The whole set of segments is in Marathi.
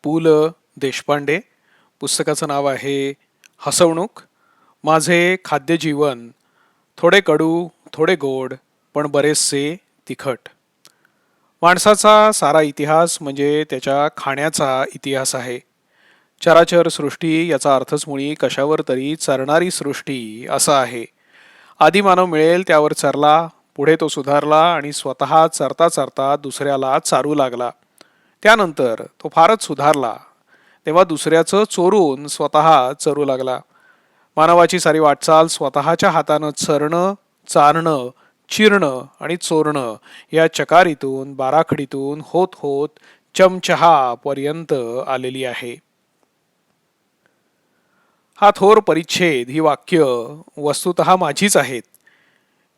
पु ल देशपांडे. पुस्तकाचं नाव आहे हसवणूक. माझे खाद्य जीवन, थोडे कडू, थोडे गोड, पण बरेचसे तिखट. माणसाचा सारा इतिहास म्हणजे त्याच्या खाण्याचा इतिहास आहे. चराचर सृष्टी याचा अर्थच मुळी कशावर तरी चरणारी सृष्टी असा आहे. आदिमानव मिळेल त्यावर चरला, पुढे तो सुधारला आणि स्वतः चरता चरता दुसऱ्याला चारू लागला. त्यानंतर तो फारच सुधारला तेव्हा दुसऱ्याचं चोरून स्वतः चरू लागला. मानवाची सारी वाटचाल स्वतःच्या हातानं चरणं, चारणं, चिरणं आणि चोरणं या चकारीतून, बाराखडीतून होत होत चमचहा पर्यंत आलेली आहे. हा थोर परिच्छेद, ही वाक्य वस्तुतः माझीच आहेत.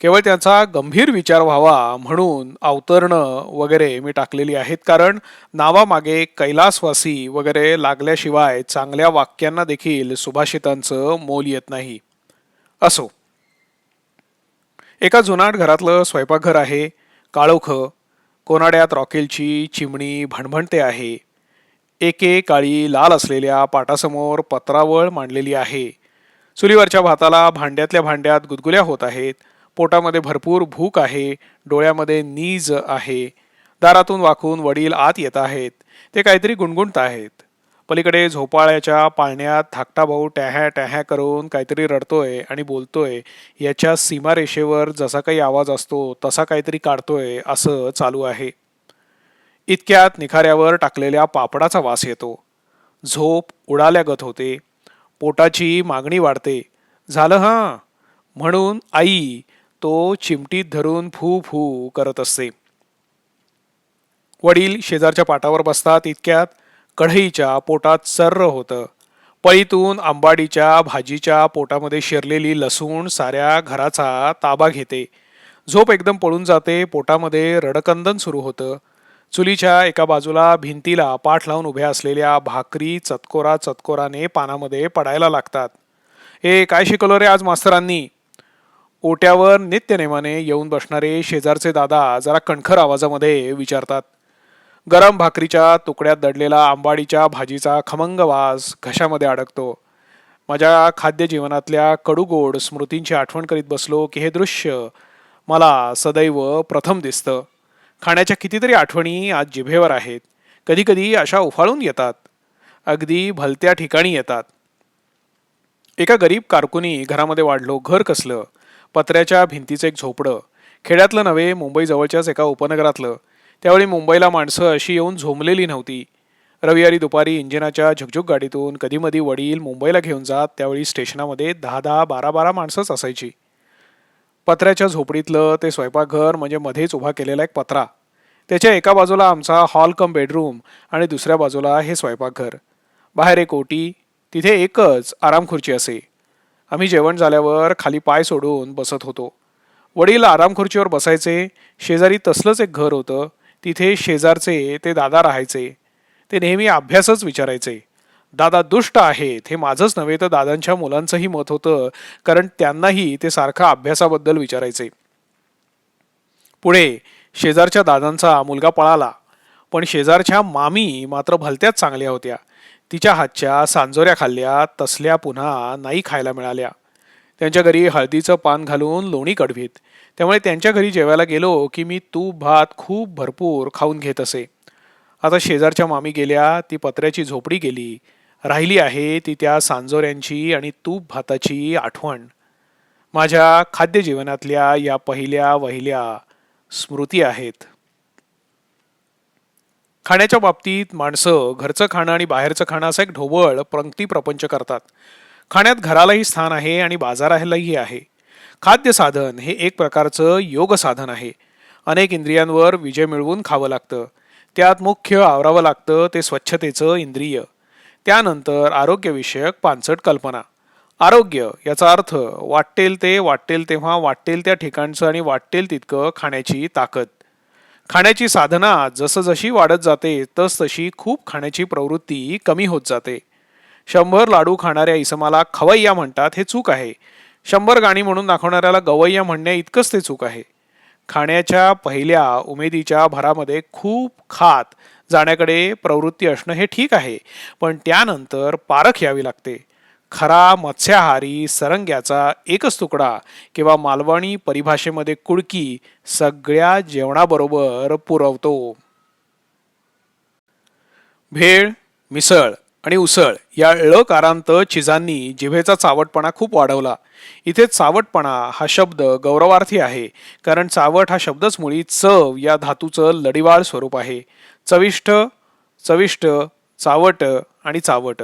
केवळ त्याचा गंभीर विचार व्हावा म्हणून अवतरणं वगैरे मी टाकलेली आहेत, कारण नावामागे कैलासवासी वगैरे लागल्याशिवाय चांगल्या वाक्यांना देखील सुभाषितांचं मोल येत नाही. असो, एका जुनाट घरातलं स्वयंपाकघर आहे. काळोखं, कोनाड्यात रॉकेलची चिमणी भणभणते आहे. एके काळी लाल असलेल्या पाटासमोर पत्रावळ मांडलेली आहे. चुलीवरच्या भाताला भांड्यातल्या भांड्यात गुदगुल्या होत आहेत. पोटामध्ये भरपूर भूक आहे. डोळ्यामध्ये नीज आहे. दारातून वाकून वडील आत येत आहेत. ते काहीतरी गुणगुणत आहेत. पलीकडे झोपाळ्याच्या पाळण्यात धाकटा भाऊ टॅह्या टॅह्या करून काहीतरी रडतोय आणि बोलतोय. याच्या सीमारेषेवर जसा काही आवाज असतो तसा काहीतरी काढतोय असं चालू आहे. इतक्यात निखाऱ्यावर टाकलेल्या पापडाचा वास येतो. झोप उडाल्यागत होते. पोटाची मागणी वाढते. झालं हां म्हणून आई तो चिमटीत धरून फू फू करत असते. वडील शेजारच्या पाटावर बसतात. इतक्यात कढईच्या पोटात सर्र होतं. पळीतून आंबाडीच्या भाजीच्या पोटामध्ये शिरलेली लसूण साऱ्या घराचा ताबा घेते. झोप एकदम पळून जाते. पोटामध्ये रडकंदन सुरू होतं. चुलीच्या एका बाजूला भिंतीला पाठ लावून उभ्या असलेल्या भाकरी चतकोरा चतकोराने पानामध्ये पडायला लागतात. काय शिकवलं रे आज मास्तरांनी? ओट्यावर नित्यनेमाने येऊन बसणारे शेजारचे दादा जरा कणखर आवाजामध्ये विचारतात. गरम भाकरीच्या तुकड्यात दडलेला आंबाडीच्या भाजीचा खमंग वास घशामध्ये अडकतो. माझ्या खाद्य जीवनातल्या कडूगोड स्मृतींची आठवण करीत बसलो की हे दृश्य मला सदैव प्रथम दिसतं. खाण्याच्या कितीतरी आठवणी आज जिभेवर आहेत. कधीकधी अशा उफाळून येतात. अगदी भलत्या ठिकाणी येतात. एका गरीब कारकुनी घरामध्ये वाढलो. घर कसलं, पत्र्याच्या भिंतीचं एक झोपडं. खेड्यातलं नव्हे, मुंबई जवळच्याच एका उपनगरातलं. त्यावेळी मुंबईला माणसं अशी येऊन झोंबलेली नव्हती. रविवारी दुपारी इंजिनाच्या झुकझुक गाडीतून कधीमधी वडील मुंबईला घेऊन जात. त्यावेळी स्टेशनामध्ये 10-10, 12-12 माणसंच असायची. पत्र्याच्या झोपडीतलं ते स्वयंपाकघर म्हणजे मध्येच उभा केलेला एक पत्रा. त्याच्या एका बाजूला आमचा हॉल कम बेडरूम आणि दुसऱ्या बाजूला हे स्वयंपाकघर. बाहेर एक ओटी, तिथे एकच आरामखुर्ची असे. आम्ही जेवण झाल्यावर खाली पाय सोडून बसत होतो. वडील आरामखुर्चीवर बसायचे. शेजारी तसलंच एक घर होतं. तिथे शेजारचे ते दादा राहायचे. ते नेहमी अभ्यासच विचारायचे. दादा दुष्ट आहेत हे माझंच नव्हे तर दादांच्या मुलांचंही मत होतं, कारण त्यांनाही ते सारखा अभ्यासाबद्दल विचारायचे. पुढे शेजारच्या दादांचा मुलगा पळाला, पण शेजारच्या मामी मात्र भलत्याच चांगल्या होत्या. तिच्या हातच्या सांजोऱ्या खाल्ल्या तसल्या पुन्हा नाही खायला मिळाल्या. त्यांच्या घरी हळदीचं पान घालून लोणी कडवीत. त्यामुळे त्यांच्या घरी जेवायला गेलो की मी तूप भात खूप भरपूर खाऊन घेत असे. आता शेजारच्या मामी गेल्या. ती पत्र्याची झोपडी गेली. राहिली आहे ती त्या सांजोऱ्यांची आणि तूप भाताची आठवण. माझ्या खाद्य जीवनातल्या या पहिल्या वहिल्या स्मृती आहेत. खाण्याच्या बाबतीत माणसं घरचं खाणं आणि बाहेरचं खाणं असा एक ढोबळ पंक्ती प्रपंच करतात. खाण्यात घरालाही स्थान आहे आणि बाजारालाही आहे. खाद्य साधन हे एक प्रकारचं योग साधन आहे. अनेक इंद्रियांवर विजय मिळवून खावं लागतं. त्यात मुख्य आवरावं लागतं ते स्वच्छतेचं इंद्रिय. त्यानंतर आरोग्यविषयक पानसट कल्पना. आरोग्य याचा अर्थ वाटेल ते, वाटेल तेव्हा, वाटेल त्या ठिकाणचं आणि वाटेल तितकं खाण्याची ताकद. खाण्याची साधना जसजशी वाढत जाते तसतशी खूप खाण्याची प्रवृत्ती कमी होत जाते. 100 लाडू खाणाऱ्या इसमाला खवय्या म्हणतात हे चूक आहे. 100 गाणी म्हणून दाखवणाऱ्याला गवय्या म्हणण्या इतकंच ते चूक आहे. खाण्याच्या पहिल्या उमेदीच्या भरामध्ये खूप खात जाण्याकडे प्रवृत्ती असणं हे ठीक आहे, पण त्यानंतर पारख यावी लागते. खरा मत्स्याहारी सरंग्याचा एकच तुकडा किंवा मालवणी परिभाषेमध्ये कुडकी सगळ्या जेवणाबरोबर पुरवतो. भेळ, मिसळ आणि उसळ या ळकारांत चिजांनी जिभेचा चावटपणा खूप वाढवला. इथे चावटपणा हा शब्द गौरवार्थी आहे, कारण चावट हा शब्दच मुळी चव या धातूचं लढिवाळ स्वरूप आहे. चविष्ट, चविष्ट, चावट आणि चावट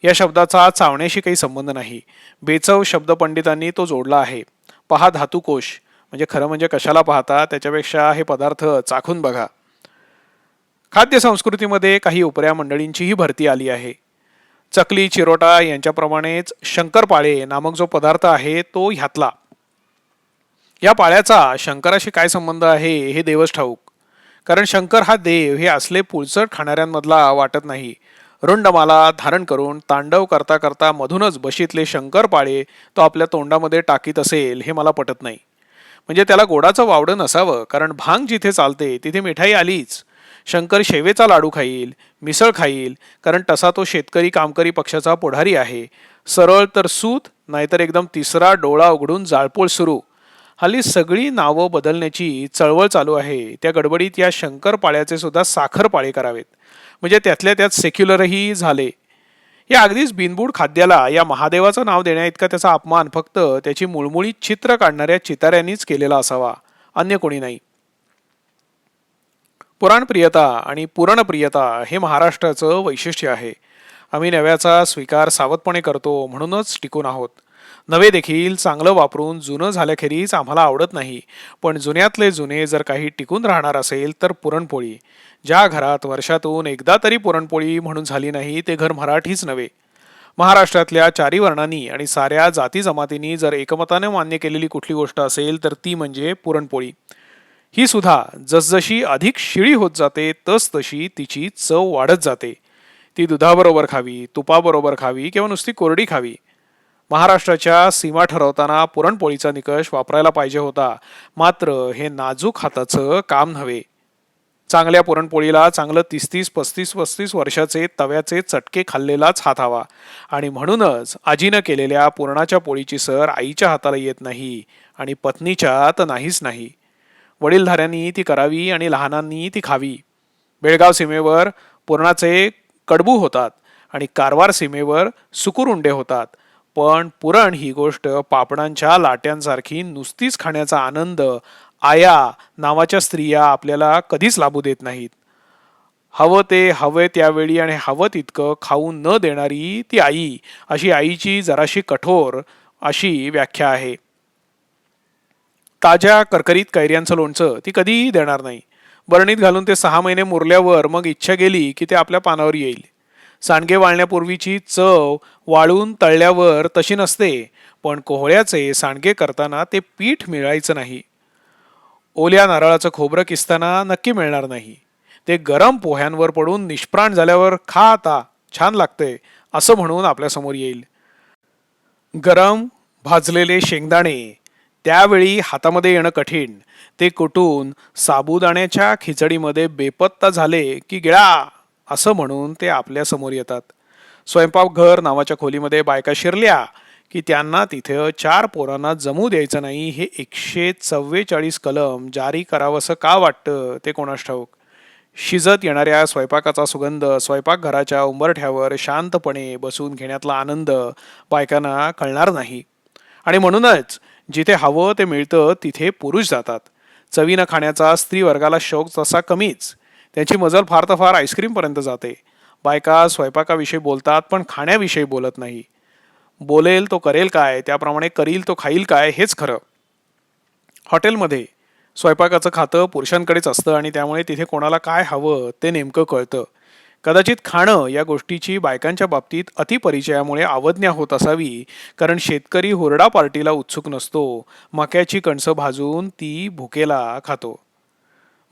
या शब्दाचा चावण्याशी काही संबंध नाही. बेचव शब्द पंडितांनी तो जोडला आहे. पहा धातुकोश, म्हणजे खरं म्हणजे कशाला पाहता, त्याच्यापेक्षा हे पदार्थ चाखून बघा. खाद्य संस्कृतीमध्ये काही उपऱ्या मंडळींचीही भरती आली आहे. चकली, चिरोटा यांच्याप्रमाणेच शंकरपाळे नामक जो पदार्थ आहे तो ह्यातला. या पाळ्याचा शंकराशी काय संबंध आहे हे देवच ठाऊक, कारण शंकर हा देव हे असले पुळचट खाणाऱ्यांमधला वाटत नाही. रुंडमाला धारण करून तांडव करता करता मधूनच बशीतले शंकरपाळे तो आपल्या तोंडामध्ये टाकीत असेल हे मला पटत नाही. म्हणजे त्याला गोडाचं वावडं नसावं, कारण भांग जिथे चालते तिथे मिठाई आलीच. शंकर शेवेचा लाडू खाईल, मिसळ खाईल, कारण तसा तो शेतकरी कामकरी पक्षाचा पुढारी आहे. सरळ तर सूत, नाहीतर एकदम तिसरा डोळा उघडून जाळपोळ सुरू. हल्ली सगळी नावं बदलण्याची चळवळ चालू आहे. त्या गडबडीत या शंकरपाळ्याचे सुद्धा साखरपाळे करावेत, म्हणजे त्यातल्या त्यात सेक्युलरही झाले. या अगदीच बिनबूड खाद्याला या महादेवाचं नाव देण्याइतका त्याचा अपमान फक्त त्याची मुळमुळीत चित्र काढणाऱ्या चिताऱ्यांनीच केलेला असावा, अन्य कोणी नाही. पुराणप्रियता आणि पुरणप्रियता हे महाराष्ट्राचं वैशिष्ट्य आहे. आम्ही नव्याचा स्वीकार सावधपणे करतो, म्हणूनच टिकून आहोत. नवे देखील चांगलं वापरून जुनं झाल्याखेरीज आम्हाला आवडत नाही, पण जुन्यातले जुने जर काही टिकून राहणार असेल तर पुरणपोळी. ज्या घरात वर्षातून एकदा तरी पुरणपोळी म्हणून झाली नाही ते घर मराठीच नव्हे. महाराष्ट्रातल्या चारी वर्णांनी आणि साऱ्या जाती जमातींनी जर एकमताने मान्य केलेली कुठली गोष्ट असेल तर ती म्हणजे पुरणपोळी. ही सुद्धा जसजशी अधिक शिळी होत जाते तसतशी तिची चव वाढत जाते. ती दुधाबरोबर खावी, तुपाबरोबर खावी किंवा नुसती कोरडी खावी. महाराष्ट्राच्या सीमा ठरवताना पुरणपोळीचा निकष वापरायला पाहिजे होता, मात्र हे नाजूक हाताचं काम नव्हे. चांगल्या पुरणपोळीला चांगलं 30-30, 35-35 वर्षाचे तव्याचे चटके खाल्लेलाच हात हवा, आणि म्हणूनच आजीनं केलेल्या पुरणाच्या पोळीची सर आईच्या हाताला येत नाही आणि पत्नीच्या तर नाहीच नाही. वडीलधाऱ्यांनी ती करावी आणि लहानांनी ती खावी. बेळगाव सीमेवर पुरणाचे कडबू होतात आणि कारवार सीमेवर सुकुरुंडे होतात, पण पुरण ही गोष्ट पापडांच्या लाट्यांसारखी नुसतीच खाण्याचा आनंद आया नावाच्या स्त्रिया आपल्याला कधीच लाभू देत नाहीत. हवं ते हवं त्यावेळी आणि हवं तितकं खाऊ न देणारी ती आई, अशी आईची जराशी कठोर अशी व्याख्या आहे. ताज्या करकरीत कैऱ्यांचं लोणचं ती कधीही देणार नाही. बरणीत घालून ते 6 महिने मुरल्यावर मग इच्छा गेली की ते आपल्या पानावर येईल. सांडगे वाळण्यापूर्वीची चव वाळून तळल्यावर तशी नसते, पण कोहळ्याचे सांडगे करताना ते पीठ मिळायचं नाही. ओल्या नारळाचं खोबरं किसताना नक्की मिळणार नाही. ते गरम पोह्यांवर पडून निष्प्राण झाल्यावर खा आता, छान लागतंय असं म्हणून आपल्यासमोर येईल. गरम भाजलेले शेंगदाणे त्यावेळी हातामध्ये येणं कठीण. ते कुटून साबुदाण्याच्या खिचडीमध्ये बेपत्ता झाले की गिळा असं म्हणून ते आपल्या समोर येतात. स्वयंपाकघर नावाच्या खोलीमध्ये बायका शिरल्या की त्यांना तिथे 4 पोरांना जमू द्यायचं नाही हे 144 कलम जारी करावंसं का वाटतं ते कोणास ठाऊक. शिजत येणाऱ्या स्वयंपाकाचा सुगंध स्वयंपाकघराच्या उंबरठ्यावर शांतपणे बसून घेण्यातला आनंद बायकांना कळणार नाही. आणि म्हणूनच जिथे हवं ते मिळतं तिथे पुरुष जातात. चवीनं खाण्याचा स्त्री वर्गाला शौक तसा कमीच. त्यांची मजल फार तर फार आईस्क्रीमपर्यंत जाते. बायका स्वयंपाकाविषयी बोलतात पण खाण्याविषयी बोलत नाही. बोलेल तो करेल काय, त्याप्रमाणे करील तो खाईल काय हेच खरं. हॉटेलमध्ये स्वयंपाकाचं खातं पुरुषांकडेच असतं आणि त्यामुळे तिथे कोणाला काय हवं ते नेमकं कळतं. कदाचित खाणं या गोष्टीची बायकांच्या बाबतीत अतिपरिचयामुळे अवज्ञा होत असावी, कारण शेतकरी हुरडा पार्टीला उत्सुक नसतो. मक्याची कणसं भाजून ती भुकेला खातो.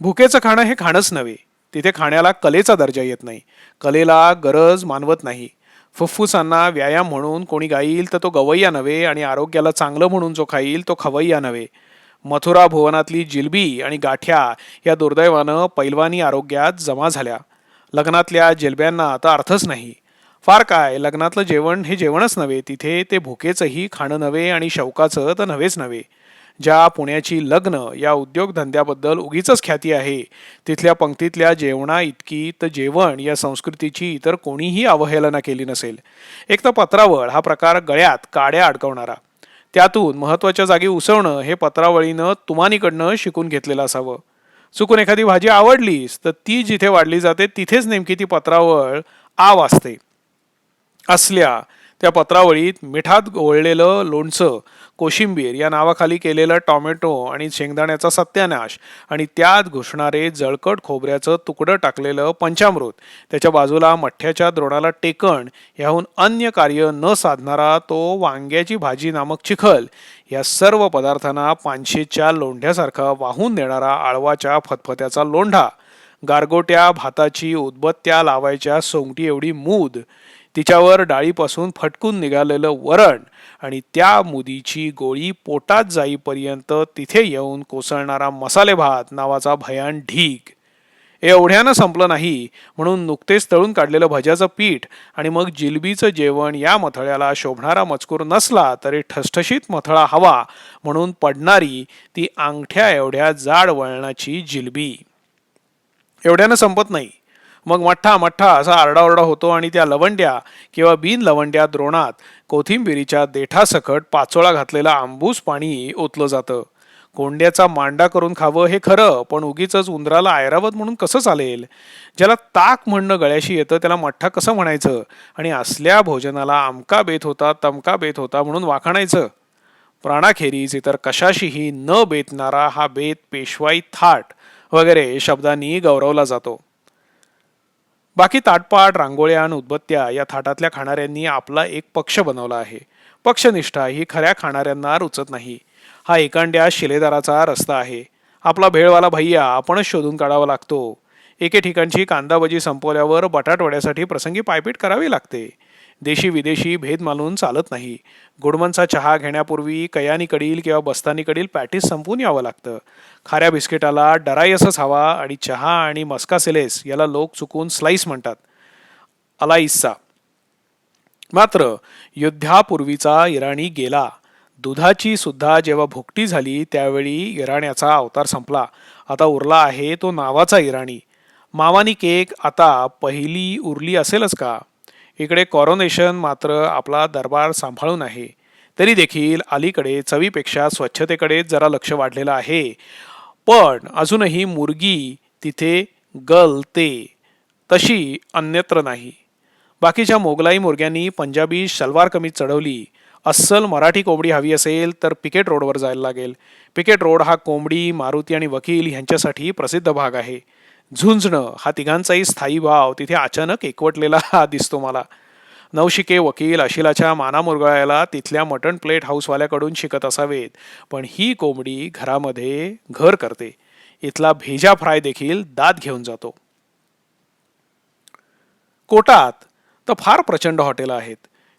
भुकेचं खाणं हे खाणंच नव्हे. तिथे खाण्याला कलेचा दर्जा येत नाही. कलेला गरज मानवत नाही. फुफ्फुसांना व्यायाम म्हणून कोणी गाईल तर तो गवय्या नव्हे, आणि आरोग्याला चांगलं म्हणून जो खाईल तो खवय्या नव्हे. मथुरा भुवनातली जिलबी आणि गाठ्या या दुर्दैवानं पैलवानी आरोग्यात जमा झाल्या. लग्नातल्या जिलब्यांना आता अर्थच नाही. फार काय, लग्नातलं जेवण हे जेवणच नव्हे, तिथे ते भुकेचंही खाणं नव्हे आणि शौकाचं तर नव्हेच नव्हे. ज्या पुण्याची लग्न या उद्योगधंद्याबद्दल उगीचच ख्याती आहे, तिथल्या पंक्तीतल्या जेवणा इतकी तर जेवण या संस्कृतीची इतर कोणीही अवहेलना केली नसेल. एक तर पत्रावळ हा प्रकार गळ्यात काड्या अडकवणारा, त्यातून महत्त्वाच्या जागी उसवणं हे पत्रावळीनं तुमानीकडनं शिकून घेतलेलं असावं. चुकून एखादी भाजी आवडलीच तर ती जिथे वाढली जाते तिथेच नेमकी ती पत्रावळ आ वाजते. असल्या त्या पत्रावळीत मिठात गोळलेलं लोणचं, कोशिंबीर या नावाखाली केलेलं टॉमॅटो आणि शेंगदाण्याचा सत्यानाश आणि त्यात घुसणारे जळकट खोबऱ्याचं तुकडं टाकलेलं पंचामृत, त्याच्या बाजूला मठ्ठ्याच्या द्रोणाला टेकण, याहून अन्य कार्य न साधणारा तो वांग्याची भाजी नामक चिखल, या सर्व पदार्थांना पानशेच्या लोंढ्यासारखा वाहून नेणारा आळवाच्या फतफत्याचा लोंढा, गारगोट्या भाताची उदबत्त्या लावायच्या सोंगटी एवढी मूद, तिच्यावर डाळीपासून फटकून निघालेलं वरण आणि त्या मुदीची गोळी पोटात जाईपर्यंत तिथे येऊन कोसळणारा मसाले भात नावाचा भयान ढीग. एवढ्यानं संपलं नाही म्हणून नुकतेच तळून काढलेलं भज्याचं पीठ आणि मग जिलबीचं जेवण या मथळ्याला शोभणारा मजकूर नसला तरी ठसठशीत मथळा हवा म्हणून पडणारी ती अंगठ्या एवढ्या जाड वळणाची जिलबी. एवढ्यानं संपत नाही. मग मठ्ठा मठ्ठा असा आरडाओरडा होतो आणि त्या लवंड्या किंवा बिन लवंड्या द्रोणात कोथिंबिरीच्या देठासकट पाचोळा घातलेलं आंबूस पाणी ओतलं जातं. कोंड्याचा मांडा करून खावं हे खरं, पण उगीच उंदराला ऐरावत म्हणून कसं चालेल? ज्याला ताक म्हणणं गळ्याशी येतं त्याला मठ्ठा कसं म्हणायचं? आणि असल्या भोजनाला आमका बेत होता तमका बेत होता म्हणून वाखाणायचं? प्राणाखेरीज इतर कशाशीही न बेतणारा हा बेत पेशवाई थाट वगैरे शब्दांनी गौरवला जातो. बाकी ताटपाट, रांगोळ्या आणि उदबत्त्या या थाटातल्या खाणाऱ्यांनी आपला एक पक्ष बनवला आहे. पक्षनिष्ठा ही खऱ्या खाणाऱ्यांना रुचत नाही. हा एकांड्या शिलेदाराचा रस्ता आहे. आपला भेळवाला भैया आपणच शोधून काढावा लागतो. एके ठिकाणची कांदाभजी संपवल्यावर बटाटवड्यासाठी प्रसंगी पायपीट करावी लागते. देशी विदेशी भेद मानून चालत नाही. गुडमनचा चहा घेण्यापूर्वी कयानीकडील किंवा बस्तानीकडील पॅटीस संपून यावं लागतं. खाऱ्या बिस्किटाला डरायसच हवा आणि चहा आणि मस्का सेलेस याला लोक चुकून स्लाईस म्हणतात, अलाइस्सा. मात्र युद्धापूर्वीचा इराणी गेला. दुधाची सुद्धा जेव्हा भुकटी झाली त्यावेळी इराण्याचा अवतार संपला. आता उरला आहे तो नावाचा इराणी. मावानी केक आता पहिली उरली असेलच का? इकडे कॉरोनेशन मात्र आपला दरबार सांभाळून आहे. तरी देखील अलीकडे चवीपेक्षा स्वच्छतेकडे जरा लक्ष वाढलेलं आहे. पण अजूनही मुर्गी तिथे गलते तशी अन्यत्र नाही. बाकीच्या मोगलाई मुर्ग्यांनी पंजाबी शलवार कमीज चढवली. अस्सल मराठी कोंबडी हवी असेल तर पिकेट रोडवर जायला लागेल. पिकेट रोड हा कोंबडी, मारुती आणि वकील ह्यांच्यासाठी प्रसिद्ध भाग आहे. झुंजणं हा तिघांचाही स्थायी भाव तिथे अचानक एकवटलेला दिसतो मला. नवशिके वकील अशिलाच्या माना मुरगळायला तिथल्या मटण प्लेट हाऊसवाल्याकडून शिकत असावेत, पण ही कोंबडी घरामध्ये घर करते. इथला भेजा फ्राय देखील दात घेऊन जातो. कोटात तर फार प्रचंड हॉटेलं आहेत.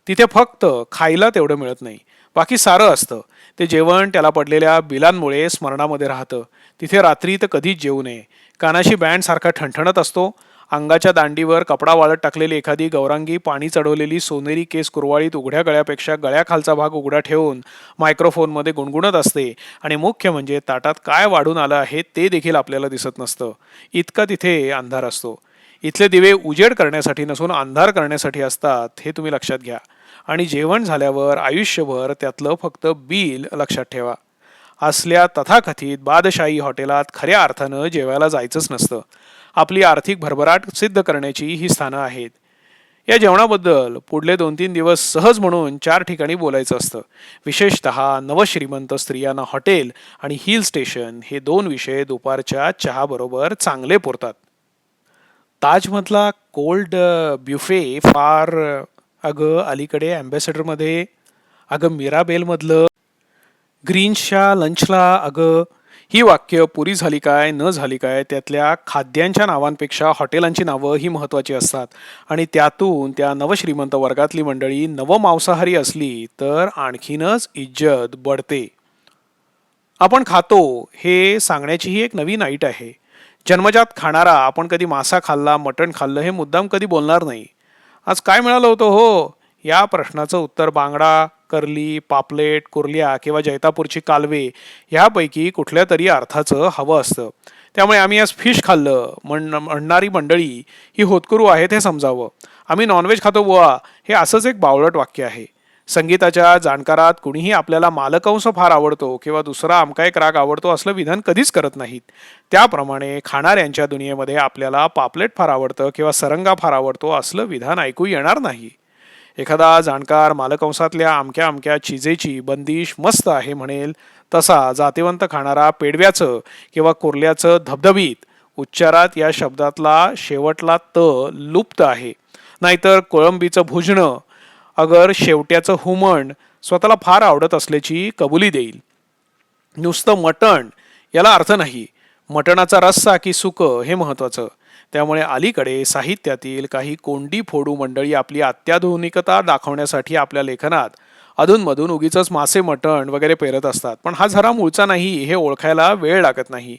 तिथे फक्त खायला तेवढं मिळत नाही, बाकी सारं असतं. ते जेवण त्याला पडलेल्या बिलांमुळे स्मरणामध्ये राहतं. तिथे रात्री तर कधीच जेवू नये. कानाशी बँड सारखा ठणठणत असतो. अंगाच्या दांडीवर कपडा वाळत टाकलेली एखादी गौरांगी पाणी चढवलेली सोनेरी केस कुरवाळीत उघड्या गळ्यापेक्षा गळ्याखालचा भाग उघडा ठेवून मायक्रोफोनमध्ये गुणगुणत असते. आणि मुख्य म्हणजे ताटात काय वाढून आलं आहे ते देखील आपल्याला दिसत नसतं. इतका तिथे अंधार असतो. इथले दिवे उजेड करण्यासाठी नसून अंधार करण्यासाठी असतात हे तुम्ही लक्षात घ्या. आणि जेवण झाल्यावर आयुष्यभर त्यातलं फक्त बिल लक्षात ठेवा. असल्या तथाकथित बादशाही हॉटेलात खऱ्या अर्थानं जेवायला जायचंच नसतं. आपली आर्थिक भरभराट सिद्ध करण्याची ही स्थानं आहेत. या जेवणाबद्दल पुढले 2-3 दिवस सहज म्हणून 4 ठिकाणी बोलायचं असतं. विशेषतः नवश्रीमंत स्त्रियांना हॉटेल आणि हिल स्टेशन हे 2 विषय दुपारच्या चहाबरोबर चांगले पुरतात. ताजमधला कोल्ड ब्युफे फार, अगं अलीकडे ॲम्बॅसेडरमध्ये, अगं मिराबेलमधलं ग्रीन्सच्या लंचला, अगं ही वाक्य पुरी झाली काय न झाली काय त्यातल्या खाद्यांच्या नावांपेक्षा हॉटेलांची नावं ही महत्त्वाची असतात. आणि त्यातून त्या नवश्रीमंत वर्गातली मंडळी नवमांसाहारी असली तर आणखीनच इज्जत बढते. आपण खातो हे सांगण्याची ही एक नवीन आईट आहे. जन्मजात खाणारा आपण कधी मासा खाल्ला, मटण खाल्लं हे मुद्दाम कधी बोलणार नाही. आज काय मिळालं होतं हो? या प्रश्नाचं उत्तर बांगडा, कर्ली, पापलेट, कुर्ल्या किंवा जैतापूरची कालवे ह्यापैकी कुठल्या तरी अर्थाचं हवं असतं. त्यामुळे आम्ही आज फिश खाल्लं म्हणणारी मंडळी ही होतकरू आहेत हे समजावं. आम्ही नॉनव्हेज खातो बुवा हे असंच एक बावळट वाक्य आहे. संगीताच्या जाणकारात कुणीही आपल्याला मालकंस फार आवडतो किंवा दुसरा अमका एक राग आवडतो असलं विधान कधीच करत नाहीत. त्याप्रमाणे खाणाऱ्यांच्या दुनियेमध्ये आपल्याला पापलेट फार आवडतं किंवा सरंगा फार आवडतो असलं विधान ऐकू येणार नाही. एखादा जाणकार मालकंसातल्या अमक्या अमक्या चिजेची बंदिश मस्त आहे म्हणेल, तसा जातिवंत खाणारा पेडव्याचं किंवा कुर्ल्याचं धबधबीत उच्चारात या शब्दातला शेवटला त लुप्त आहे. नाहीतर कोळंबीचं भुजणं अगर शेवट्याचं हुमण स्वतःला फार आवडत असल्याची कबुली देईल. नुसतं मटण याला अर्थ नाही. मटणाचा रस्सा की सुकं हे महत्त्वाचं. त्यामुळे अलीकडे साहित्यातील काही कोंडी फोडू मंडळी आपली अत्याधुनिकता दाखवण्यासाठी आपल्या लेखनात अधूनमधून उगीचच मासे मटण वगैरे पेरत असतात. पण हा झरा मूळचा नाही हे ओळखायला वेळ लागत नाही.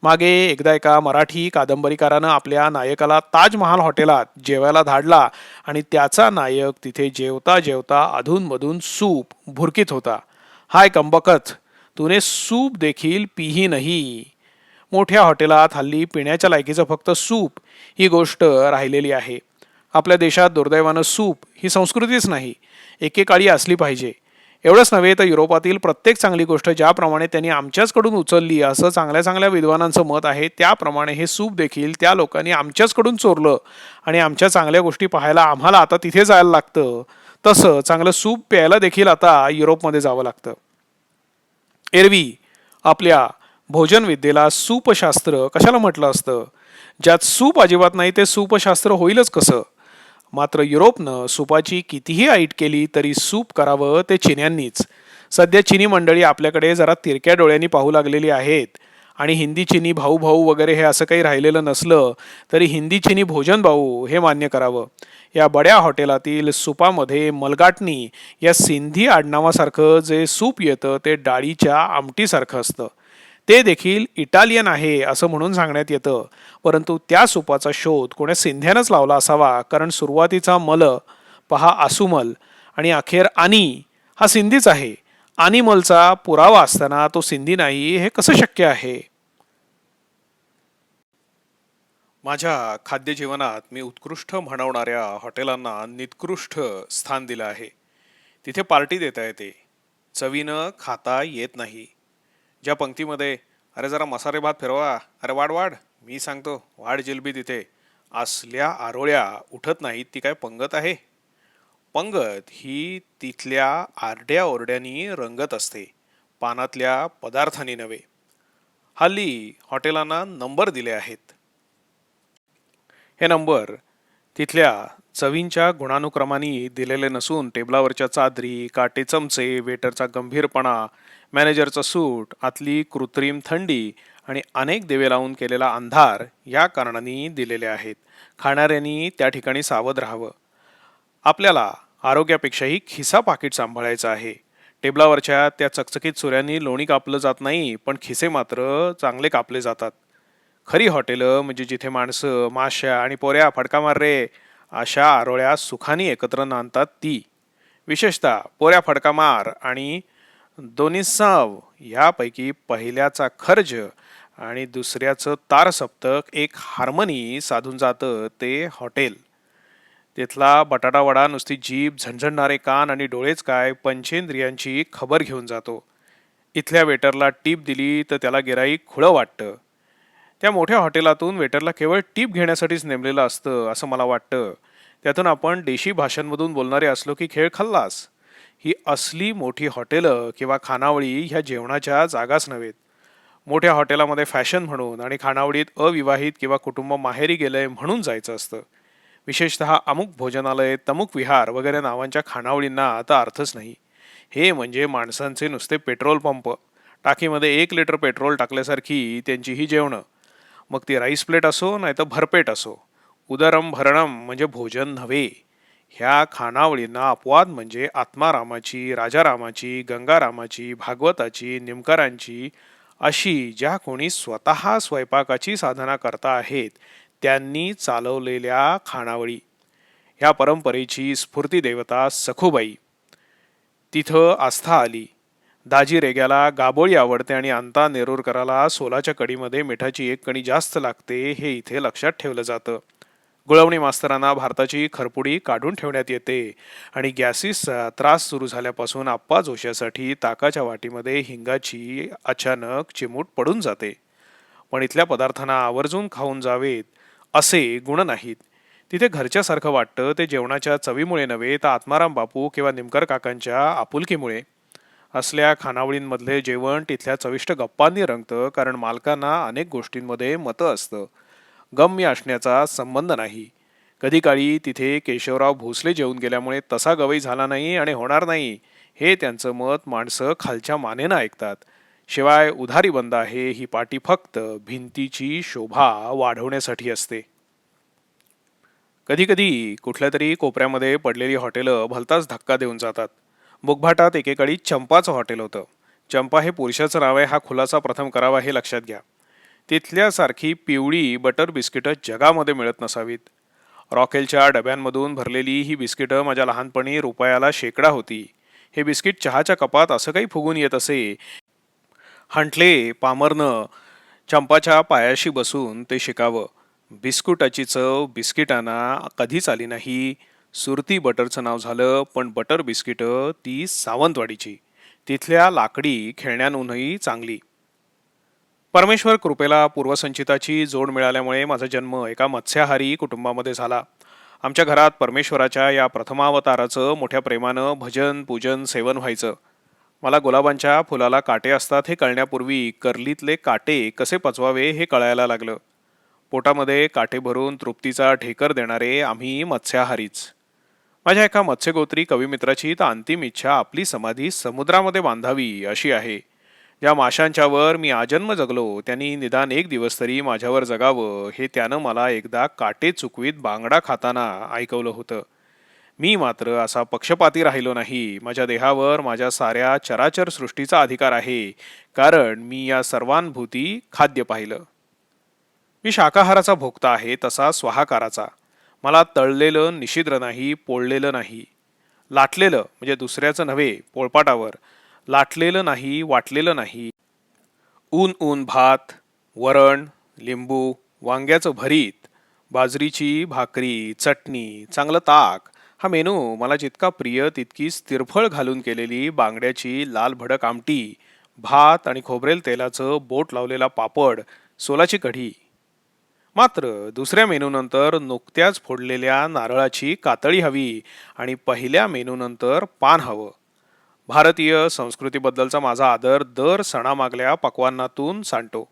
मागे एकदा एका मराठी कादंबरीकारानं आपल्या नायकाला ताजमहाल हॉटेलात जेवायला धाडला आणि त्याचा नायक तिथे जेवता जेवता अधूनमधून सूप भुरकीत होता. हाय कंबकत, तूने सूप देखील पीही नाही. मोठ्या हॉटेलात हल्ली पिण्याच्या लायकीचं फक्त सूप ही गोष्ट राहिलेली आहे. आपल्या देशात दुर्दैवानं सूप ही संस्कृतीच नाही. एकेकाळी असली पाहिजे. एवढंच नव्हे तर युरोपातील प्रत्येक चांगली गोष्ट ज्याप्रमाणे त्यांनी आमच्याचकडून उचलली असं चांगल्या चांगल्या विद्वानांचं मत आहे, त्याप्रमाणे हे सूप देखील त्या लोकांनी आमच्याचकडून चोरलं आणि आमच्या चांगल्या गोष्टी पाहायला आम्हाला आता तिथे जायला लागतं. तसं चांगलं सूप प्यायला देखील आता युरोपमध्ये जावं लागतं. एरवी आपल्या भोजन विद्येला सूपशास्त्र कशाला म्हटलं असतं? ज्यात सूप अजिबात नाही ते सूपशास्त्र होईलच कसं? मात्र युरोपनं सुपाची कितीही ऐट केली तरी सूप करावं ते चिन्यांनीच. सध्या चिनी मंडळी आपल्याकडे जरा तिरक्या डोळ्यांनी पाहू लागलेली आहेत आणि हिंदी चिनी भाऊ भाऊ वगैरे हे असं काही राहिलेलं नसलं तरी हिंदी चिनी भोजन भाऊ हे मान्य करावं. या बड्या हॉटेलातील सुपामध्ये मलगाटणी या सिंधी आडनावासारखं जे सूप येतं ते डाळीच्या आमटीसारखं असतं. ते देखील इटालियन आहे असं म्हणून सांगण्यात येतं. परंतु त्या सुपाचा शोध कोण्या सिंध्यानंच लावला असावा, कारण सुरुवातीचा मल पहा आसुमल आणि अखेर आनी हा सिंधीच आहे. आनिमलचा पुरावा असताना तो सिंधी नाही हे कसं शक्य आहे? माझ्या खाद्यजीवनात मी उत्कृष्ट म्हणवणाऱ्या हॉटेलांना निकृष्ट स्थान दिलं आहे. तिथे पार्टी देता येते, चवीनं खाता येत नाही. ज्या पंक्तीमध्ये "अरे जरा मसाले भात फिरवा, अरे वाढ वाढ, मी सांगतो वाढ जिलबी तिथे" असल्या आरोळ्या उठत नाहीत, ती काय पंगत आहे? पंगत ही तिथल्या आरड्या ओरड्यांनी रंगत असते, पानातल्या पदार्थांनी नव्हे. हल्ली हॉटेलांना नंबर दिले आहेत. हे नंबर तिथल्या चवींच्या गुणानुक्रमाने दिलेले नसून टेबलावरच्या चादरी, काटे चमचे, वेटरचा गंभीरपणा, मॅनेजरचा सूट, आतली कृत्रिम थंडी आणि अनेक दिवे लावून केलेला अंधार या कारणांनी दिलेले आहेत. खाणाऱ्यांनी त्या ठिकाणी सावध राहावं. आपल्याला आरोग्यापेक्षाही खिसा पाकिट सांभाळायचं आहे. टेबलावरच्या त्या चकचकीत सुऱ्यांनी लोणी कापलं जात नाही, पण खिसे मात्र चांगले कापले जातात. खरी हॉटेलं म्हणजे जिथे माणसं, माश्या आणि पोऱ्या फडका मार रे अशा आरोळ्या सुखाने एकत्र नांदतात ती. विशेषतः पोऱ्या फडका मार आणि दोन्ही साव यापैकी पहिल्याचा खर्ज आणि दुसऱ्याचं तारसप्तक एक हार्मनी साधून जातं ते हॉटेल. तिथला बटाटा वडा नुसती जीभ, झणझणणारे कान आणि डोळेच काय पंचेंद्रियांची खबर घेऊन जातो. इथल्या वेटरला टीप दिली तर त्याला गिराईक खुळं वाटतं. त्या मोठ्या हॉटेलातून वेटरला केवळ टीप घेण्यासाठीच नेमलेलं असतं असं मला वाटतं. त्यातून आपण देशी भाषांमधून बोलणारे असलो की खेळ खाल्लास. ही असली मोठी हॉटेलं किंवा खानावळी ह्या जेवणाच्या जागाच नव्हेत. मोठ्या हॉटेलामध्ये फॅशन म्हणून आणि खानावळीत अविवाहित किंवा कुटुंब माहेरी गेलंय म्हणून जायचं असतं. विशेषतः अमुक भोजनालय, तमुक विहार वगैरे नावांच्या खानावळींना आता अर्थच नाही. हे म्हणजे माणसांचे नुसते पेट्रोल पंप. टाकीमध्ये 1 लिटर पेट्रोल टाकल्यासारखी त्यांची ही जेवणं. मग ती राईस प्लेट असो नाही तर भरपेट असो. उदरम भरणम म्हणजे भोजन नव्हे. ह्या खानावळींना अपवाद म्हणजे आत्मारामाची, राजारामाची, गंगारामाची, भागवताची, निमकरांची अशी ज्या कोणी स्वतः स्वयंपाकाची साधना करता आहेत त्यांनी चालवलेल्या खानावळी. ह्या परंपरेची स्फूर्ती देवता सखूबाई. तिथं आस्था आली. दाजी रेग्याला गाबोळी आवडते आणि अंता नेरुरकराला सोलाच्या कढीमध्ये मिठाची एक कणी जास्त लागते हे इथे लक्षात ठेवलं जातं. गुळवणी मास्तरांना भारताची खरपुडी काढून ठेवण्यात येते आणि गॅसिसचा त्रास सुरू झाल्यापासून आप्पा जोशासाठी ताकाच्या वाटीमध्ये हिंगाची अचानक चिमूट पडून जाते. पण इथल्या पदार्थांना आवर्जून खाऊन जावेत असे गुण नाहीत. तिथे घरच्यासारखं वाटतं ते जेवणाच्या चवीमुळे नव्हे तर आत्माराम बापू किंवा निमकर काकांच्या आपुलकीमुळे. असल्या खानावळींमधले जेवण तिथल्या चविष्ट गप्पांनी रंगतं कारण मालकांना अनेक गोष्टींमध्ये मतं असतं. गम्य असण्याचा संबंध नाही. कधी काळी तिथे केशवराव भोसले जेवून गेल्यामुळे तसा गवई झाला नाही आणि होणार नाही हे त्यांचं मत माणसं खालच्या मानेनं ऐकतात. शिवाय उधारी बंद आहे ही पाटी फक्त भिंतीची शोभा वाढवण्यासाठी असते. कधीकधी कुठल्या तरी कोपऱ्यामध्ये पडलेली हॉटेलं भलताच धक्का देऊन जातात. मुगभाटात एकेकाळी चंपाचं हॉटेल होतं. चंपा हे पुरुषाचं नाव आहे हा खुलासा प्रथम करावा हे लक्षात घ्या. तिथल्यासारखी पिवळी बटर बिस्किटं जगामध्ये मिळत नसावीत. रॉकेलच्या डब्यांमधून भरलेली ही बिस्किटं माझ्या लहानपणी रुपयाला शेकडा होती. हे बिस्किट चहाच्या कपात असं काही फुगून येत असे. हंटले पामरनं चंपाच्या पायाशी बसून ते शिकावं. बिस्कुटाची चव बिस्किटांना कधीच आली नाही. सुरती बटरचं नाव झालं पण बटर बिस्किटं ती सावंतवाडीची. तिथल्या लाकडी खेळण्यांहूनही चांगली. परमेश्वर कृपेला पूर्वसंचिताची जोड मिळाल्यामुळे माझा जन्म एका मत्स्याहारी कुटुंबामध्ये झाला. आमच्या घरात परमेश्वराच्या या प्रथमावताराचं मोठ्या प्रेमानं भजन पूजन सेवन व्हायचं. मला गुलाबांच्या फुलाला काटे असतात हे कळण्यापूर्वी कर्लीतले काटे कसे पचवावे हे कळायला लागलं. पोटामध्ये काटे भरून तृप्तीचा ढेकर देणारे आम्ही मत्स्याहारीच. माझ्या एका मत्स्यगोत्री कविमित्राची तर अंतिम इच्छा आपली समाधी समुद्रामध्ये बांधावी अशी आहे. ज्या माशांच्या वर मी आजन्म जगलो त्यांनी निदान एक दिवस तरी माझ्यावर जगावं हे त्यानं मला एकदा काटे चुकवीत बांगडा खाताना ऐकवलं होतं. मी मात्र असा पक्षपाती राहिलो नाही. माझ्या देहावर माझ्या साऱ्या चराचर सृष्टीचा अधिकार आहे कारण मी या सर्वांभूती खाद्य पाहिलं. मी शाकाहाराचा भोक्ता आहे तसा स्वाहाकाराचा. मला तळलेलं निशिद्र नाही, पोळलेलं नाही. लाटलेलं म्हणजे दुसऱ्याचं नव्हे पोळपाटावर. लाटलेलं नाही, वाटलेलं नाही. ऊन ऊन भात, वरण, लिंबू, वांग्याचं भरीत, बाजरीची भाकरी, चटणी, चांगलं ताक. हा मेनू मला जितका प्रिय तितकीच तिरफळ घालून केलेली बांगड्याची लाल भडक आमटी, भात आणि खोबरेल तेलाचं बोट लावलेला पापड, सोलाची कढी. मात्र दुसऱ्या मेनूनंतर नुकत्याच फोडलेल्या नारळाची कातळी हवी आणि पहिल्या मेनूनंतर पान हवं. भारतीय संस्कृतीबद्दलचा माझा आदर दर सणामागल्या पक्वान्नातून सांडतो.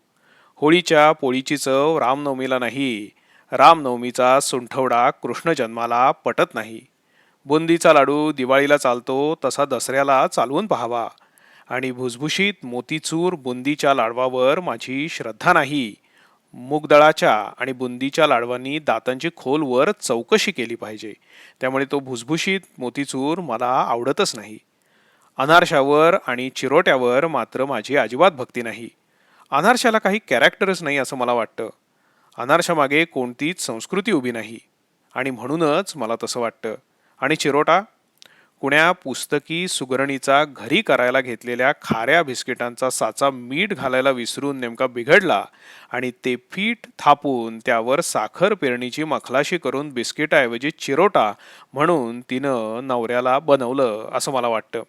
होळीच्या पोळीची चव रामनवमीला नाही. रामनवमीचा सुंठवडा कृष्ण जन्माला पटत नाही. बुंदीचा लाडू दिवाळीला चालतो तसा दसऱ्याला चालवून पहावा. आणि भुसभुशीत मोतीचूर बुंदीच्या लाडवावर माझी श्रद्धा नाही. मूगदळाच्या आणि बुंदीच्या लाडवांनी दातांची खोलवर चौकशी केली पाहिजे. त्यामुळे तो भुसभुशीत मोतीचूर मला आवडतच नाही. अनारशावर आणि चिरोट्यावर मात्र माझी अजिबात भक्ती नाही. अनारशाला काही कॅरेक्टरच नाही असं मला वाटतं. अनारशामागे कोणतीच संस्कृती उभी नाही आणि म्हणूनच मला तसं वाटतं. आणि चिरोटा कुण्या पुस्तकी सुगरणीचा घरी करायला घेतलेल्या खाऱ्या बिस्किटांचा साचा मीठ घालायला विसरून नेमका बिघडला आणि ते पीठ थापून त्यावर साखर पेरणीची मखलाशी करून बिस्किटाऐवजी चिरोटा म्हणून तिनं नवऱ्याला बनवलं असं मला वाटतं.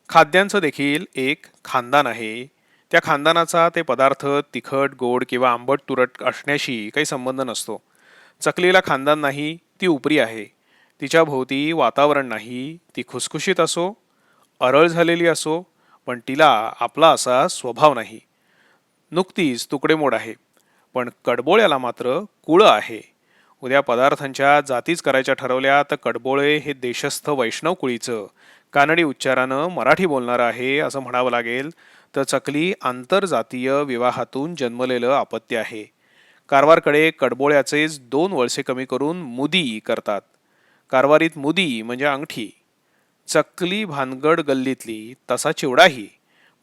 खाद्यांचं देखील एक खानदान आहे. त्या खानदानाचा ते पदार्थ तिखट गोड किंवा आंबट तुरट असण्याशी काही संबंध नसतो. चकलीला खानदान नाही, ती उपरी आहे. तिच्या भोवती वातावरण नाही, ती खुसखुशीत असो अरळ झालेली असो पण तिला आपला असा स्वभाव नाही. नुकतीच तुकडेमोड आहे पण कडबोळ्याला मात्र कुळं आहे. उद्या पदार्थांच्या जातीच करायच्या ठरवल्या तर कडबोळे हे देशस्थ वैष्णव कुळीचं कानडी उच्चारानं मराठी बोलणारं आहे असं म्हणावं लागेल. तर चकली आंतरजातीय विवाहातून जन्मलेलं अपत्य आहे. कारवारकडे कडबोळ्याचेच 2 वळसे कमी करून मुदी करतात. कारवारीत मुदी म्हणजे अंगठी. चकली भानगड गल्लीतली तसा चिवडाही.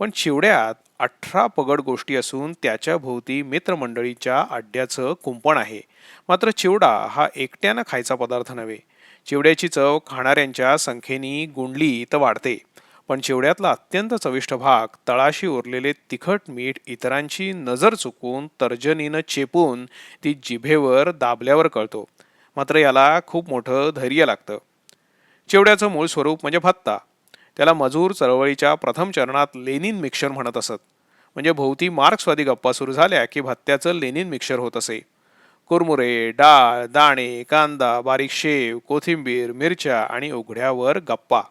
पण चिवड्यात 18 पगड गोष्टी असून त्याच्या भोवती मित्रमंडळीच्या अड्ड्याचं कुंपण आहे. मात्र चिवडा हा एकट्यानं खायचा पदार्थ नव्हे. चिवड्याची चव खाणाऱ्यांच्या संख्येने गुणली तर वाढते. पण चिवड्यातला अत्यंत चविष्ट भाग तळाशी उरलेले तिखट मीठ इतरांची नजर चुकून तर्जनीनं चेपून ती जिभेवर दाबल्यावर कळतो. मात्र याला खूप मोठं धैर्य लागतं. चिवड्याचं मूळ स्वरूप म्हणजे भत्ता. त्याला मजूर चळवळीच्या प्रथम चरणात लेनिन मिक्सर म्हणत असत. म्हणजे भोवती मार्क्सवादी गप्पा सुरू झाल्या की भत्त्याचं लेनिन मिक्सर होत असे. कुरमुरे, डाळ, दाणे, कांदा, बारीक शेव, कोथिंबीर, मिरच्या आणि उघड्यावर गप्पा.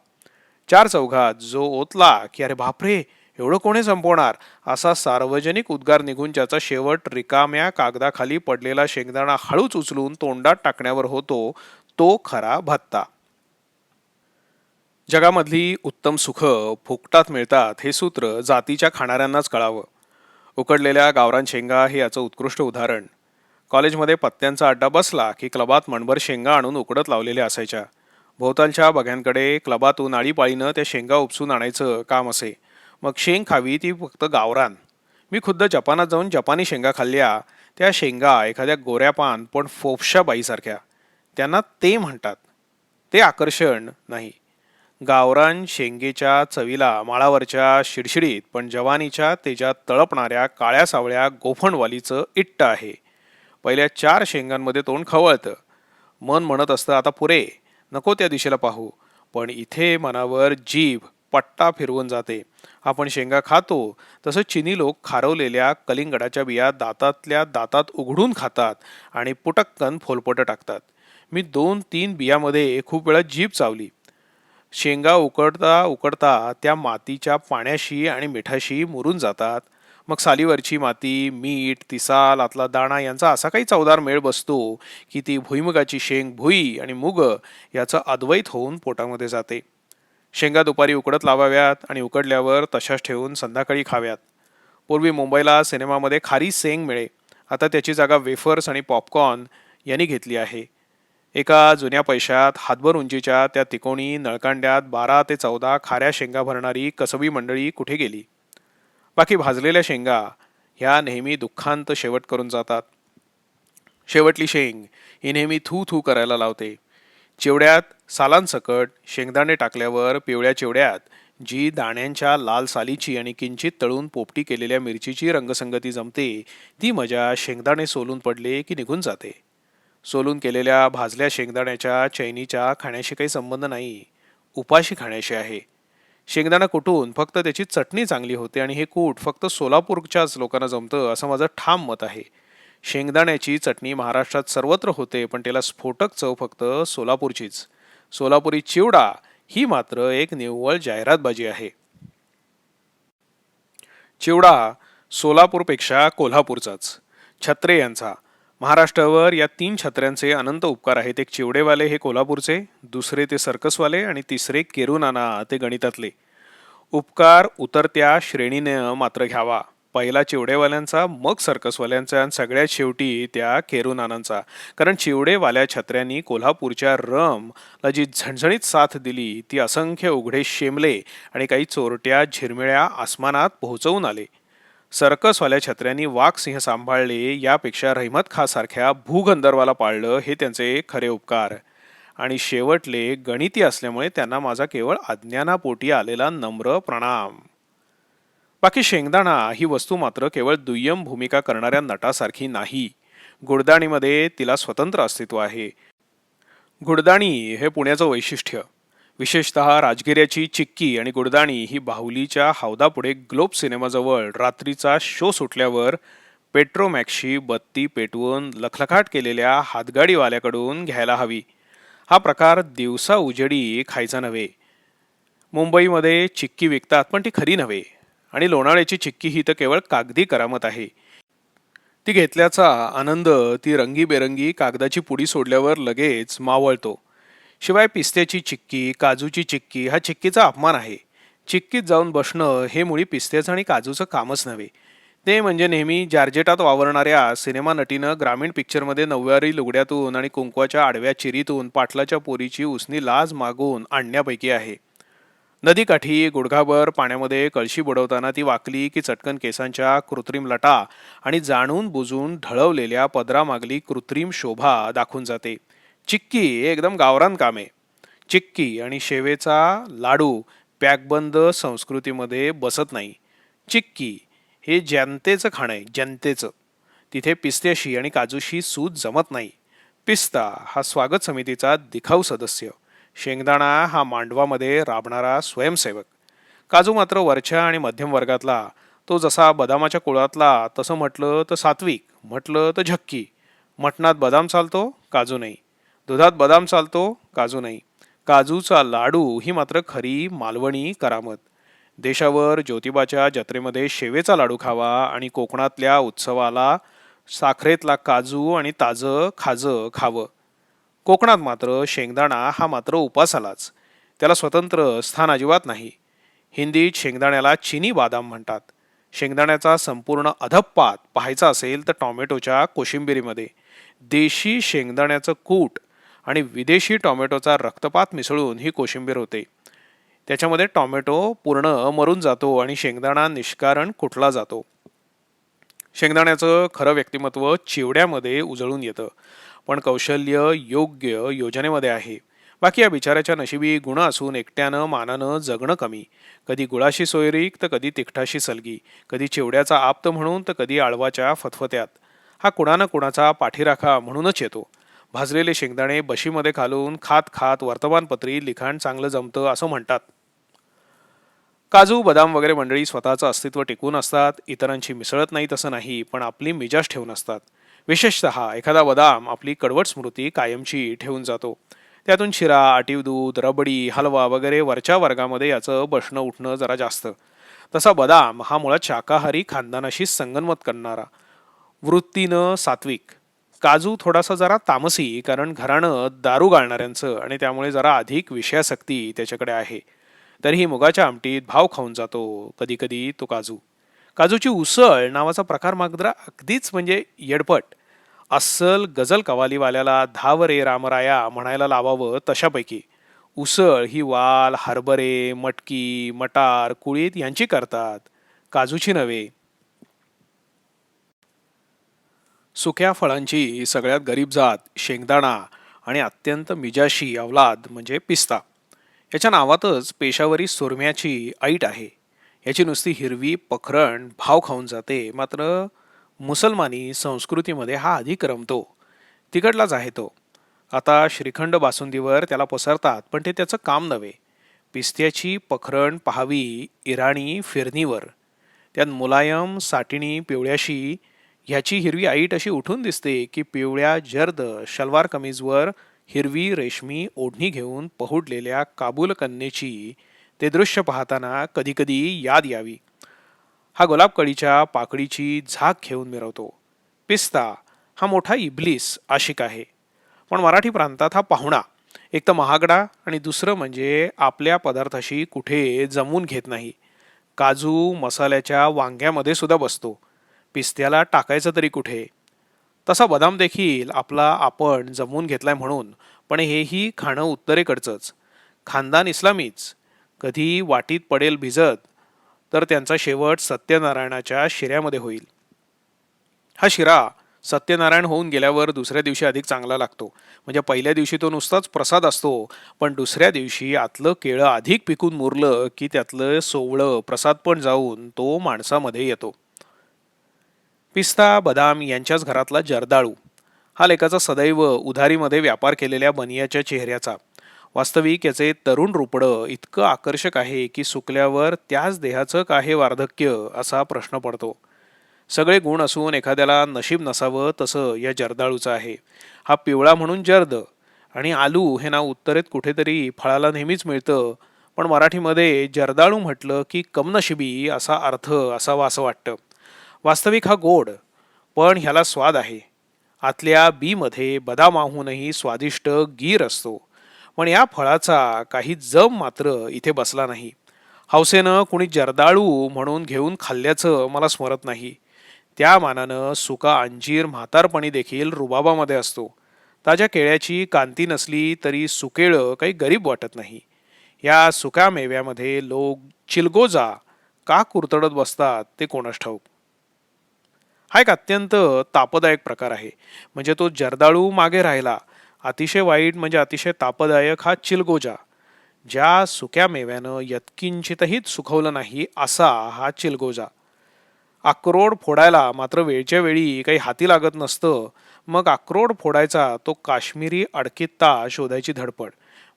चार चौघात जो ओतला की अरे बापरे, एवढं कोणी संपवणार, असा सार्वजनिक उद्गार निघून ज्याचा शेवट रिकाम्या कागदाखाली पडलेला शेंगदाणा हळूच उचलून तोंडात टाकण्यावर होतो, तो खरा भत्ता. जगामधली उत्तम सुख फुकटात मिळतात हे सूत्र जातीच्या खाणाऱ्यांनाच कळावं. उकडलेल्या गावरान शेंगा हे याचं उत्कृष्ट उदाहरण. कॉलेजमध्ये पत्त्यांचा अड्डा बसला की क्लबात मणभर शेंगा आणून उकडत लावलेल्या असायच्या. भोवतालच्या बघ्यांकडे क्लबातून आळीपाळीनं त्या शेंगा उपसून आणायचं काम असे. मग शेंग खावी ती फक्त गावरान. मी खुद्द जपानात जाऊन जपानी शेंगा खाल्ल्या. त्या शेंगा एखाद्या गोऱ्यापान पण फोफशा बाईसारख्या. त्यांना ते म्हणतात. ते आकर्षण नाही. गावरान शेंगेच्या चवीला माळावरच्या शिडशिडीत पण जवानीच्या तेजात तळपणाऱ्या काळ्या सावळ्या गोफणवालीचं इट्ट आहे. पहिल्या 4 शेंगांमध्ये तोंड खवळतं. मन म्हणत असतं आता पुरे, नको त्या दिशेला पाहू. पण इथे मनावर जीभ पट्टा फिरवून जाते. आपण शेंगा खातो तसं चिनी लोक खारवलेल्या कलिंगडाच्या बिया दातातल्या दातात उघडून खातात आणि पुटक्कन फोलपट टाकतात. मी 2-3 बियामध्ये खूप वेळा जीभ चावली. शेंगा उकडता उकडता त्या मातीच्या पाण्याशी आणि मिठाशी मुरून जातात. मग सालीवरची माती, मीठ, ती साल, आतला दाणा यांचा असा काही चवदार मेळ बसतो की ती भुईमुगाची शेंग भुई आणि मुग याचं अद्वैत होऊन पोटामध्ये जाते. शेंगा दुपारी उकडत लावाव्यात आणि उकडल्यावर तशाच ठेवून संध्याकाळी खाव्यात. पूर्वी मुंबईला सिनेमामध्ये खारी शेंग मिळे. आता त्याची जागा वेफर्स आणि पॉपकॉर्न यांनी घेतली आहे. एका जुन्या पैशात हातभर उंचीच्या त्या तिकोणी नळकांड्यात 12 ते 14 खाऱ्या शेंगा भरणारी कसबी मंडळी कुठे गेली? बाकी भाजलेल्या शेंगा ह्या नेहमी दुःखांत शेवट करून जातात. शेवटली शेंग ही नेहमी थू थू करायला लावते. चिवड्यात सालांसकट शेंगदाणे टाकल्यावर पिवळ्या चिवड्यात जी दाण्यांच्या लाल सालीची आणि किंचित तळून पोपटी केलेल्या मिरचीची रंगसंगती जमते, ती मजा शेंगदाणे सोलून पडले की निघून जाते. सोलून केलेल्या भाजल्या शेंगदाण्याच्या चैनीच्या खाण्याशी काही संबंध नाही, उपाशी खाण्याशी आहे. शेंगदाणा कुटून फक्त त्याची चटणी चांगली होते आणि हे कूट फक्त सोलापूरच्याच लोकांना जमतं असं माझं ठाम मत आहे. शेंगदाण्याची चटणी महाराष्ट्रात सर्वत्र होते, पण त्याला स्फोटक चव फक्त सोलापूरचीच. सोलापुरी चिवडा ही मात्र एक निव्वळ जाहिरातबाजी आहे. चिवडा सोलापूरपेक्षा कोल्हापूरचाच. छत्रे यांचा महाराष्ट्रावर या 3 छत्र्यांचे अनंत उपकार आहेत. एक चिवडेवाले हे कोल्हापूरचे, दुसरे ते सर्कसवाले आणि तिसरे केरुनाना ते गणितातले. उपकार उतरत्या श्रेणीने मात्र घ्यावा. पहिला चिवडेवाल्यांचा, मग सर्कसवाल्यांचा आणि सगळ्यात शेवटी त्या केरुनानांचा. कारण चिवडेवाल्या छत्र्यांनी कोल्हापूरच्या रमला जी झणझणीत साथ दिली ती असंख्य उघडे शेमले आणि काही चोरट्या झिरमिळ्या आसमानात पोहोचवून आले. सर्कसवाल्या छत्र्यांनी वाघ सिंह सांभाळले यापेक्षा रहिमत खा सारख्या भूगंधर्वाला पाळलं हे त्यांचे खरे उपकार. आणि शेवटले गणिती असल्यामुळे त्यांना माझा केवळ अज्ञानापोटी आलेला नम्र प्रणाम. बाकी शेंगदाणा ही वस्तू मात्र केवळ दुय्यम भूमिका करणाऱ्या नटासारखी नाही. गुडदाणीमध्ये तिला स्वतंत्र अस्तित्व आहे. गुडदाणी हे पुण्याचं वैशिष्ट्य. विशेषतः राजगिऱ्याची चिक्की आणि गुडदाणी ही बाहुलीच्या हौदापुढे ग्लोब सिनेमाजवळ रात्रीचा शो सुटल्यावर पेट्रोमॅक्सची बत्ती पेटवून लखलखाट केलेल्या हातगाडीवाल्याकडून घ्यायला हवी. हा प्रकार दिवसा उजेडी खायचा नव्हे. मुंबईमध्ये चिक्की विकतात पण ती खरी नव्हे. आणि लोणावळ्याची चिक्की ही तर केवळ कागदी करामत आहे. ती घेतल्याचा आनंद ती रंगीबेरंगी कागदाची पुडी सोडल्यावर लगेच मावळतो. शिवाय पिस्त्याची चिक्की, काजूची चिक्की हा चिक्कीचा अपमान आहे. चिक्कीत जाऊन बसणं हे मुळी पिस्त्याचं आणि काजूचं कामच नव्हे. ते म्हणजे नेहमी जॉर्जेटात वावरणाऱ्या सिनेमा नटीनं ग्रामीण पिक्चरमध्ये नऊवारी लुगड्यातून आणि कुंकवाच्या आडव्या चिरीतून पाटलाच्या पोरीची उसनी लाज मागून आणण्यापैकी आहे. नदीकाठी गुडघाभर पाण्यामध्ये कळशी बुडवताना ती वाकली की चटकन केसांच्या कृत्रिम लटा आणि जाणून बुजून ढळवलेल्या पदरामागली कृत्रिम शोभा दाखवून जाते. चिक्की हे एकदम गावरान काम आहे. चिक्की आणि शेवेचा लाडू पॅकबंद संस्कृतीमध्ये बसत नाही. चिक्की हे जनतेचं खाणं आहे, जनतेचं. तिथे पिस्त्याशी आणि काजूशी सूत जमत नाही. पिस्ता हा स्वागत समितीचा दिखाऊ सदस्य, शेंगदाणा हा मांडवामध्ये राबणारा स्वयंसेवक, काजू मात्र वरच्या आणि मध्यम वर्गातला. तो जसा बदामाच्या कुळातला तसं म्हटलं तर सात्विक, म्हटलं तर झक्की. मटणात बदाम चालतो, काजू नाही. दुधात बदाम चालतो, काजू नाही. काजूचा लाडू ही मात्र खरी मालवणी करामत. देशावर ज्योतिबाच्या जत्रेमध्ये शेवेचा लाडू खावा आणि कोकणातल्या उत्सवाला साखरेतला काजू आणि ताजं खाजं खावं. कोकणात मात्र शेंगदाणा हा मात्र उपासालाच. त्याला स्वतंत्र स्थान अजिबात नाही. हिंदीत शेंगदाण्याला चिनी बादाम म्हणतात. शेंगदाण्याचा संपूर्ण अधप्पात पाहायचा असेल तर टॉमॅटोच्या कोशिंबिरीमध्ये. देशी शेंगदाण्याचं कूट आणि विदेशी टॉमॅटोचा रक्तपात मिसळून ही कोशिंबीर होते. त्याच्यामध्ये टॉमॅटो पूर्ण मरून जातो आणि शेंगदाणा निष्कारण कुटला जातो. शेंगदाण्याचं खरं व्यक्तिमत्व चिवड्यामध्ये उजळून येतं, पण कौशल्य योग्य योजनेमध्ये आहे. बाकी या बिचाऱ्याच्या नशिबी गुण असून एकट्यानं मानानं जगणं कमी. कधी गुळाशी सोयरीक तर कधी तिखटाशी सलगी, कधी चिवड्याचा आप्त म्हणून तर कधी आळवाच्या फतफत्यात. हा कुणानं कुणाचा पाठीराखा म्हणूनच येतो. भाजलेले शेंगदाणे बशीमध्ये घालून खात खात वर्तमानपत्री लिखाण चांगलं जमतं असं म्हणतात. काजू बदाम वगैरे मंडळी स्वतःचं अस्तित्व टिकून असतात, इतरांची मिसळत नाही तसं नाही, पण आपली मिजाज ठेवून असतात. विशेषतः एखादा बदाम आपली कडवट स्मृती कायमची ठेवून जातो. त्यातून शिरा, आटीव दूध, रबडी, हलवा वगैरे वरच्या वर्गामध्ये याचं बसणं उठणं जरा जास्त. तसा बदाम हा मुळात शाकाहारी खानदानाशी संगनमत करणारा, वृत्तीनं सात्विक. काजू थोडासा जरा तामसी, कारण घराणं दारू गाळणाऱ्यांचं आणि त्यामुळे जरा अधिक विषयासक्ती त्याच्याकडे आहे. तरीही मुगाच्या आमटीत भाव खाऊन जातो कधी कधी तो काजू. काजूची उसळ नावाचा प्रकार मात्र अगदीच म्हणजे येडपट. अस्सल गजल कवालीवाल्याला धाव रे रामराया म्हणायला लावावं तशापैकी. उसळ ही वाल, हरभरे, मटकी, मटार, कुळीत यांची करतात, काजूची नव्हे. सुक्या फळांची सगळ्यात गरीब जात शेंगदाणा आणि अत्यंत मिजाशी अवलाद म्हणजे पिस्ता. याच्या नावातच पेशावरी सुरम्याची ऐट आहे. याची नुसती हिरवी पखरण भाव खाऊन जाते, मात्र मुसलमानी संस्कृतीमध्ये हा अधिक रमतो. तिकडलाच आहे तो. आता श्रीखंड बासुंदीवर त्याला पसरतात, पण ते त्याचं काम नव्हे. पिस्त्याची पखरण पहावी इराणी फिरणीवर, त्यात मुलायम साटिणी पिवळ्याशी. ह्याची हिरवी ऐट अशी उठून दिसते की पिवळ्या जर्द शलवार कमीजवर हिरवी रेशमी ओढणी घेऊन पहुडलेल्या काबूल कन्येची ते दृश्य पाहताना कधीकधी याद यावी. हा गुलाब कळीच्या पाकळीची झाक घेऊन मिरवतो. पिस्ता हा मोठा इब्लिस आशिक आहे, पण मराठी प्रांतात हा पाहुणा. एक तर महागडा आणि दुसरं म्हणजे आपल्या पदार्थाशी कुठे जमवून घेत नाही. काजू मसाल्याच्या वांग्यामध्ये सुद्धा बसतो, पिस्त्याला टाकायचं तरी कुठे. तसा बदाम देखील आपला आपण जमवून घेतलाय म्हणून, पण हेही खाणं उत्तरेकडचंच, खानदान इस्लामीच. कधी वाटीत पडेल भिजत तर त्यांचा शेवट सत्यनारायणाच्या शिऱ्यामध्ये होईल. हा शिरा सत्यनारायण होऊन गेल्यावर दुसऱ्या दिवशी अधिक चांगला लागतो. म्हणजे पहिल्या दिवशी तो नुसताच प्रसाद असतो, पण दुसऱ्या दिवशी आतलं केळं अधिक पिकून मुरलं की त्यातलं सोवळं प्रसाद पण जाऊन तो माणसामध्ये येतो. पिस्ता बदाम यांच्याच घरातला जर्दाळू हा लेखाचा सदैव उधारीमध्ये व्यापार केलेल्या बनियाच्या चेहऱ्याचा. वास्तविक याचे तरुण रुपडं इतकं आकर्षक आहे की सुकल्यावर त्याच देहाचं का हे वार्धक्य असा प्रश्न पडतो. सगळे गुण असून एखाद्याला नशीब नसावं तसं या जर्दाळूचं आहे. हा पिवळा म्हणून जर्द आणि आलू हे नाव उत्तरेत कुठेतरी फळाला नेहमीच मिळतं, पण मराठीमध्ये जर्दाळू म्हटलं की कमनशिबी असा अर्थ असावा असं वाटतं. वास्तविक हा गोड, पण ह्याला स्वाद आहे. आतल्या बीमध्ये बदामाहूनही स्वादिष्ट गीर असतो, पण या फळाचा काही जम मात्र इथे बसला नाही. हौसेनं कुणी जर्दाळू म्हणून घेऊन खाल्ल्याचं मला स्मरत नाही. त्या मानानं सुका अंजीर म्हातारपणी देखील रुबाबामध्ये असतो. ताज्या केळ्याची कांती नसली तरी सुकेळं काही गरीब वाटत नाही. या सुक्या मेव्यामध्ये लोक चिलगोजा का कुरतडत बसतात ते कोणास ठाऊक. हा एक अत्यंत तापदायक प्रकार आहे. म्हणजे तो जर्दाळू मागे राहिला. अतिशय वाईट म्हणजे अतिशय तापदायक हा चिलगोजा. ज्या सुक्या मेव्यानं यत्किंचितही सुखवलं नाही असा हा चिलगोजा. अक्रोड फोडायला मात्र वेळच्या वेळी काही हाती लागत नसतं. मग अक्रोड फोडायचा तो काश्मीरी अडकित्ता शोधायची धडपड.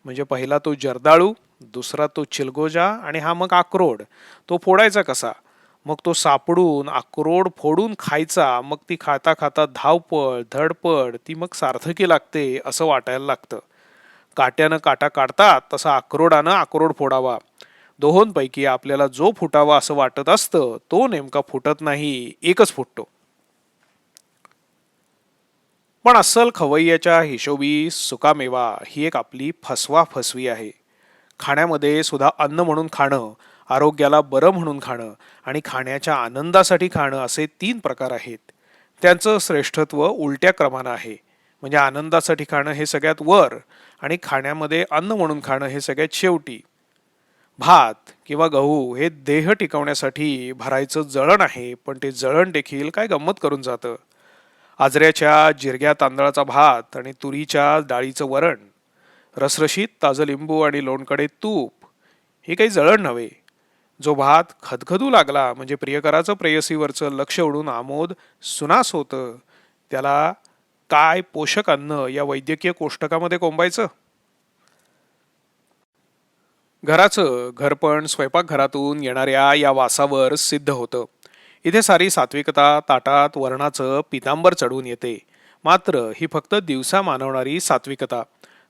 म्हणजे पहिला तो जर्दाळू, दुसरा तो चिलगोजा आणि हा मग अक्रोड. तो फोडायचा कसा? मग तो सापडून अक्रोड फोडून खायचा. मग ती खाता खाता धावपळ धडपड ती मग सार्थकी लागते असं वाटायला लागतं. काट्यानं काटा काढतात तसा अक्रोडानं अक्रोड फोडावा. दोहोंपैकी आपल्याला जो फुटावा असं वाटत असतं तो नेमका फुटत नाही, एकच फुटतो. पण अस्सल खवय्याच्या हिशोबी सुकामेवा ही एक आपली फसवा फसवी आहे. खाण्यामध्ये सुद्धा अन्न म्हणून खाणं, आरोग्याला बरं म्हणून खाणं आणि खाण्याच्या आनंदासाठी खाणं असे 3 प्रकार आहेत. त्यांचं श्रेष्ठत्व उलट्या क्रमानं आहे. म्हणजे आनंदासाठी खाणं हे सगळ्यात वर आणि खाण्यामध्ये अन्न म्हणून खाणं हे सगळ्यात शेवटी. भात किंवा गहू हे देह टिकवण्यासाठी भरायचं जळण आहे, पण ते जळण देखील काय गंमत करून जातं. आजऱ्याच्या जिरग्या तांदळाचा भात आणि तुरीच्या डाळीचं वरण, रसरशीत ताजं लिंबू आणि लोणकडे तूप हे काही जळण नव्हे. जो भात खदखदू लागला म्हणजे प्रियकराचं प्रेयसीवरचं लक्ष ओढून आमोद सुनास होतं, त्याला काय पोषक अन्न या वैद्यकीय कोष्टकामध्ये कोंबायचं. घराचं घरपण स्वयंपाकघरातून येणाऱ्या या वासावर सिद्ध होतं. इथे सारी सात्विकता ताटात वरणाचं पितांबर चढून येते. मात्र ही फक्त दिवसा मानवणारी सात्विकता.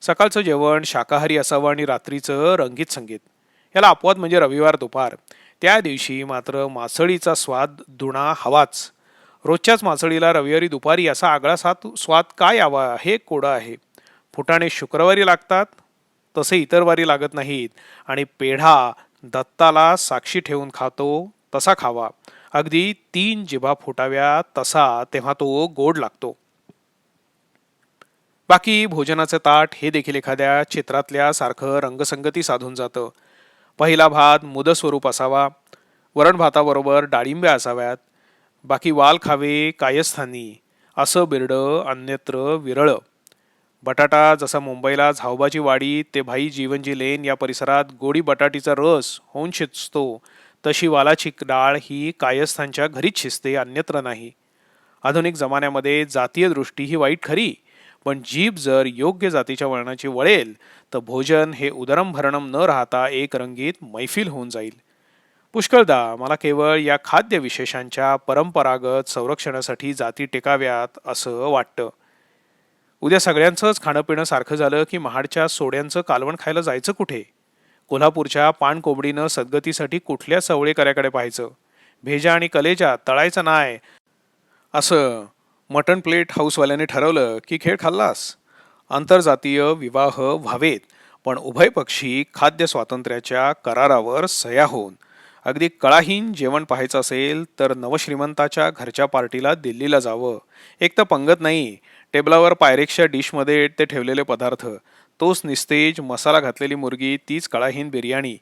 सकाळचं जेवण शाकाहारी असावं आणि रात्रीचं रंगीत संगीत. याला अपवाद म्हणजे रविवार दुपार. त्या दिवशी मात्र मासळीचा स्वाद दुणा हवाच. रोजच्याच मासळीला रविवारी दुपारी असा आगळा स्वाद काय यावा हे कोडं आहे. फुटाणे शुक्रवारी लागतात तसे इतर वारी लागत नाहीत. आणि पेढा दत्ताला साक्षी ठेवून खातो तसा खावा. अगदी 3 जिभा फुटाव्या तसा, तेव्हा तो गोड लागतो. बाकी भोजनाचे ताट हे देखील एखाद्या चित्रातल्या सारखं रंगसंगती साधून जातं. पहिला भात मुदस्वरूप असावा. वरण भाताबरोबर डाळिंब्या असाव्यात. बाकी वाल खावे कायस्थानी असं बिरडं अन्यत्र विरळ. बटाटा जसा मुंबईला झावबाची वाडी ते भाई जीवनजी लेन या परिसरात गोडी बटाटीचा रस होऊन शिजतो, तशी वालाची डाळ ही कायस्थांच्या घरीच शिजते, अन्यत्र नाही. आधुनिक जमान्यामध्ये जातीय दृष्टी ही वाईट खरी, पण जीभ जर योग्य जातीच्या वळणाची वळेल तर भोजन हे उदरम भरणम न राहता एक रंगीत मैफिल होऊन जाईल. पुष्कळदा मला केवळ या खाद्य विशेषांच्या परंपरागत संरक्षणासाठी जाती टेकाव्यात असं वाटतं. उद्या सगळ्यांचंच खाणं पिणं सारखं झालं की महाडच्या सोड्यांचं कालवण खायला जायचं कुठे? कोल्हापूरच्या पाणकोंबडीनं सद्गतीसाठी कुठल्या सवळेकऱ्याकडे पाहायचं? भेजा आणि कलेजा तळायचा नाय असं मटण प्लेट हाऊसवाल्याने ठरवलं की खेळ खाल्लास. आंतरजातीय विवाह व्हावेत, पण उभयपक्षी खाद्य स्वातंत्र्याच्या करारावर सह्या होऊन. अगदी कळाहीन जेवण पाहायचं असेल तर नवश्रीमंताच्या घरच्या पार्टीला दिल्लीला जावं. एक तर पंगत नाही, टेबलावर पायरेक्सच्या डिशमध्ये ते ठेवलेले पदार्थ, तोच निस्तेज मसाला घातलेली मुर्गी, तीच कळाहीन बिर्याणी,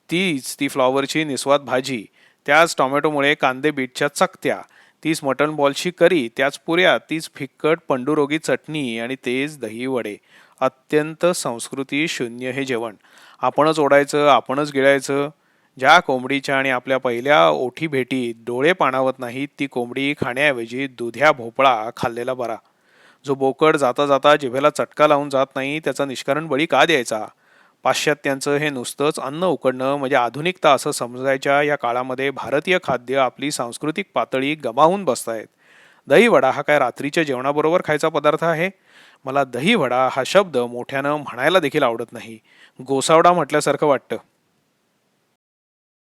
तीच ती फ्लॉवरची निस्वाद भाजी, त्याच टोमॅटोमुळे कांदे बीटच्या चकत्या, तीच मटण बॉलची करी, त्याच पुऱ्या, तीच फिक्कट पंडुरोगी चटणी आणि तेच दही वडे. अत्यंत संस्कृती शून्य हे जेवण. आपणच ओढायचं, आपणच गिळायचं. ज्या कोंबडीच्या आणि आपल्या पहिल्या ओठी भेटीत डोळे पाणावत नाहीत ती कोंबडी खाण्याऐवजी दुध्या भोपळा खाल्लेला बरा. जो बोकड जाता जाता जिभेला चटका लावून जात नाही त्याचा निष्कारण बळी का द्यायचा? पाश्चात्यांचं हे नुसतंच अन्न उकडणं म्हणजे आधुनिकता असं समजायच्या या काळामध्ये भारतीय खाद्य आपली सांस्कृतिक पातळी गमावून बसतायत. दही वडा हा काय रात्रीच्या जेवणाबरोबर खायचा पदार्थ आहे? मला दही वडा हा शब्द मोठ्यानं म्हणायला देखील आवडत नाही. गोसावडा म्हटल्यासारखं वाटतं.